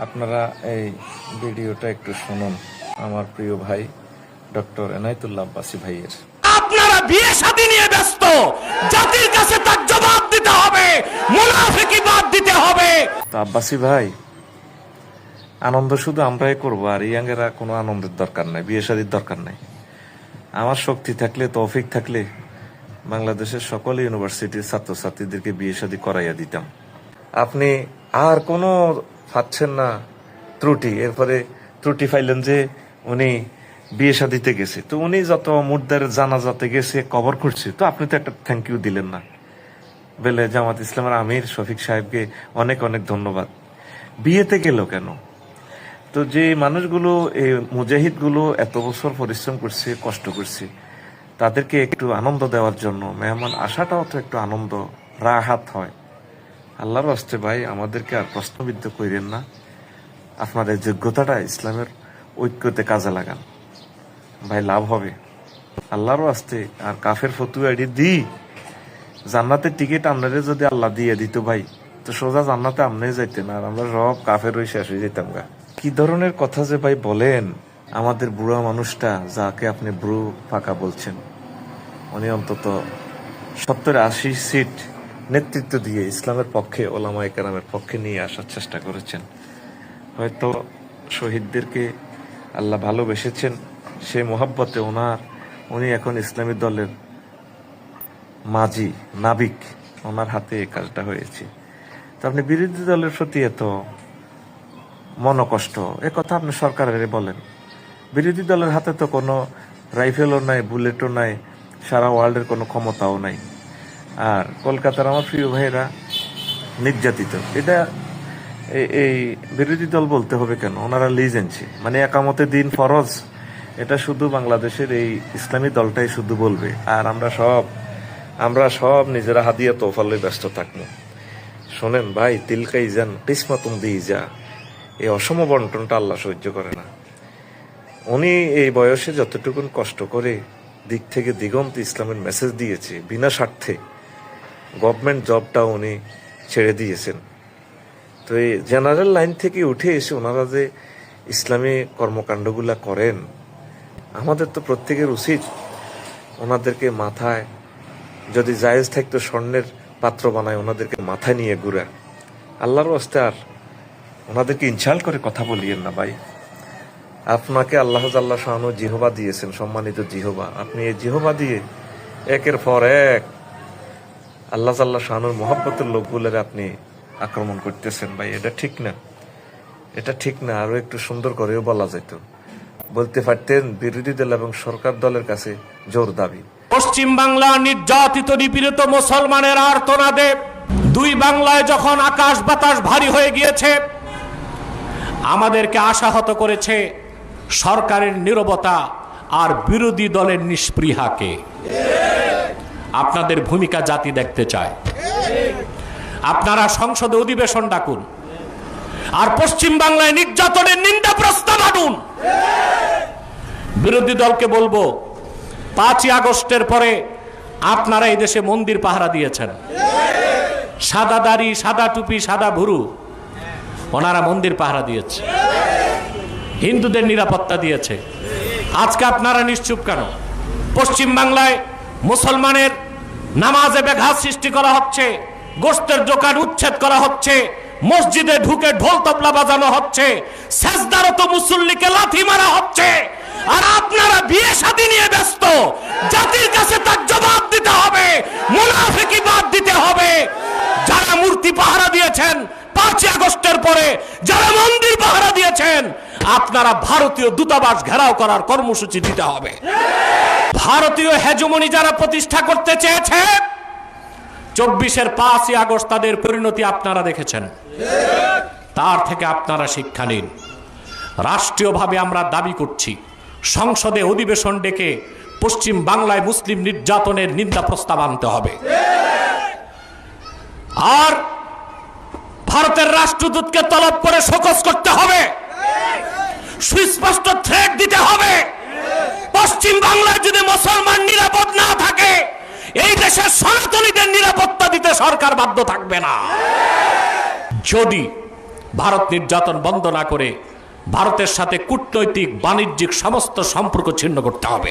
আপনারা এই ভিডিওটা একটু শুনুন আমার প্রিয় ভাই ডক্টর এনায়েতুল্লাহ আব্বাসী ভাইয়ের। আপনারা বিয়ে শাদী নিয়ে ব্যস্ত, জাতির কাছে তার জবাব দিতে হবে, মুনাফিকি বাদ দিতে হবে। তো আব্বাসী ভাই, আনন্দ শুধু আমরাই করবো, আর ইয়াঙ্গেরা কোনো আনন্দের দরকার নাই, বিয়ে শাদীর দরকার নাই। আমার শক্তি থাকলে, তৌফিক থাকলে বাংলাদেশের সকল ইউনিভার্সিটির ছাত্রছাত্রীদেরকে বিয়ে শাদী করাইয়া দিতাম। আপনি আর কোনো পাচ্ছেন না ত্রুটি, এরপরে ত্রুটি পাইলেন যে উনি বিয়ে শাদিতে গেছে, তো উনি যত মুর্দার জানাজাতে গেছে, কবর করছে, তো আপনি তো একটা থ্যাংক ইউ দিলেন না। বেলে জামাত ইসলামের আমির শফিক সাহেবকে অনেক অনেক ধন্যবাদ। বিয়েতে গেল কেন? তো যে মানুষগুলো, এই মুজাহিদগুলো এত বছর পরিশ্রম করছে, কষ্ট করছে, তাদেরকে একটু আনন্দ দেওয়ার জন্য মেহমান আসাটাও তো একটু আনন্দ, রাহাত হয়। আল্লাহর রাস্তে ভাই, আমাদেরকে আর প্রশ্নবিদ্ধ করেন না। আপনার এই যোগ্যতাটা ইসলামের ঐক্যতে কাজে লাগান ভাই, লাভ হবে আল্লাহর রাস্তে। আর কাফের ফতুয়া এটি দিই, জান্নাতের টিকিট আপনারে যদি আল্লাহ দিয়ে দিত ভাই, তো সোজা জান্নাতে আমনে যাইতেন, আর আমরা সব কাফের ওই শেষ হয়ে যেতাম গা। কি ধরনের কথা যে ভাই বলেন! আমাদের বুড়া মানুষটা, যাকে আপনি বুড়ো ফাঁকা বলছেন, উনি অন্তত 70-80 সিট নেতৃত্ব দিয়ে ইসলামের পক্ষে, ওলামায়ে কেরামের পক্ষে নিয়ে আসার চেষ্টা করেছেন। হয়তো শহীদদেরকে আল্লাহ ভালোবেসেছেন, সেই মোহাব্বতে উনি এখন ইসলামী দলের মাঝি, নাবিক, ওনার হাতে এই কাজটা হয়েছে। তো আপনি বিরোধী দলের প্রতি এত মনকষ্ট, এ কথা আপনি সরকারের বলেন। বিরোধী দলের হাতে তো কোনো রাইফেলও নাই, বুলেটও নাই, সারা ওয়ার্ল্ডের কোনো ক্ষমতাও নাই। আর কলকাতার আমার প্রিয় ভাইয়েরা নির্যাতিত, এটা এই বিরোধী দল বলতে হবে কেন? ওনারা লিজেন্সি, মানে একামতে দিন ফরজ, এটা শুধু বাংলাদেশের এই ইসলামী দলটাই শুধু বলবে, আর আমরা সব নিজেরা হাদিয়া তোফালে ব্যস্ত থাকবো। শোনেন ভাই, তিলকাই যান কিসমতুম দিয়ে যা, এই অসম বন্টনটা আল্লাহ সহ্য করে না। উনি এই বয়সে যতটুকুন কষ্ট করে দিক থেকে দিগন্ত ইসলামের মেসেজ দিয়েছে, বিনা স্বার্থে গভর্নমেন্ট জবটাও উনি ছেড়ে দিয়েছেন। তো এই জেনারেল লাইন থেকে উঠে এসে ওনারা যে ইসলামী কর্মকাণ্ডগুলা করেন, আমাদের তো প্রত্যেকের উচিত ওনাদেরকে মাথায়, যদি জায়েজ থাকতো স্বর্ণের পাত্র বানায়, ওনাদেরকে মাথায় নিয়ে ঘুরা। আল্লাহর রাস্তে আর ওনাদেরকে ইনসাল্ট করে কথা বলিয়েন না ভাই। আপনাকে আল্লাহ জাল্লা শানু জিহবা দিয়েছেন, সম্মানিত জিহবা। আপনি এই জিহবা দিয়ে একের পর এক আল্লাহ জাল্লা শানুর মোহাব্বতের লোকগুলোর আপনি আক্রমণ করতেছেন ভাই, এটা ঠিক না, এটা ঠিক না। আরো একটু সুন্দর করেও বলা যেত, বলতে পারতেন বিরোধী দল এবং সরকার দলের কাছে জোর দাবি। পশ্চিম বাংলা নির্যাতিত নিপীড়িত মুসলমানের আর্তনাদে দুই বাংলায় যখন আকাশ বাতাস ভারী হয়ে গিয়েছে, আমাদেরকে আশাহত করেছে সরকারের নীরবতা আর বিরোধী দলের নিষ্পৃহাকে। আপনাদের ভূমিকা জাতি দেখতে চায়। আপনারা সংসদে অধিবেশন ডাকুন, আর পশ্চিম বাংলায় নির্যাতনের নিন্দা প্রস্তাব আনুন। বিরোধী দলকে বলবো, 5ই আগস্টের পরে আপনারা এই দেশে মন্দির পাহারা দিয়েছেন, সাদা দাড়ি, সাদা টুপি, সাদা ভুরু, ওনারা মন্দির পাহারা দিয়েছে, হিন্দুদের নিরাপত্তা দিয়েছে। আজকে আপনারা নিশ্চুপ কেন? পশ্চিম বাংলায় মুসলমানের নামাজে ব্যাঘাত সৃষ্টি করা হচ্ছে, গোশতের দোকান উচ্ছেদ করা হচ্ছে, মসজিদে ঢুকে ঢোল তবলা বাজানো হচ্ছে, সেজদারত মুসল্লিকে লাথি মারা হচ্ছে, আর আপনারা বিয়ে শাদী নিয়ে ব্যস্ত। জাতির কাছে তার জবাব দিতে হবে, মুনাফিকি বাদ দিতে হবে। যারা মূর্তি পাহারা দিয়েছেন 5ই আগস্টের পরে, যারা মন্দির পাহারা দিয়েছেন, আপনারা ভারতীয় দূতাবাস ঘেরাও করার কর্মসূচি দিতে হবে। ভারতীয় হেজমনি যারা প্রতিষ্ঠা করতে চেয়েছে, 24-এর 5ই আগস্ট তাদের পরিণতি আপনারা দেখেছেন। তার থেকে আপনারা শিক্ষা নিন। রাষ্ট্রীয়ভাবে আমরা দাবি করছি, সংসদে অধিবেশন ডেকে পশ্চিম বাংলায় মুসলিম নির্যাতনের নিন্দা প্রস্তাব আনতে হবে। আর ভারতের রাষ্ট্রদূতকে তলব করে শোকজ করতে হবে, সুস্পষ্ট থ্রেট দিতে হবে। পশ্চিম বাংলায় যদি মুসলমান নিরাপদ না থাকে, এই দেশের সনাতনীদের নিরাপত্তা দিতে সরকার বাধ্য থাকবে না। যদি ভারত নির্যাতন বন্ধ না করে ভারতের সাথে কূটনৈতিক বাণিজ্যিক সমস্ত সম্পর্ক ছিন্ন করতে হবে।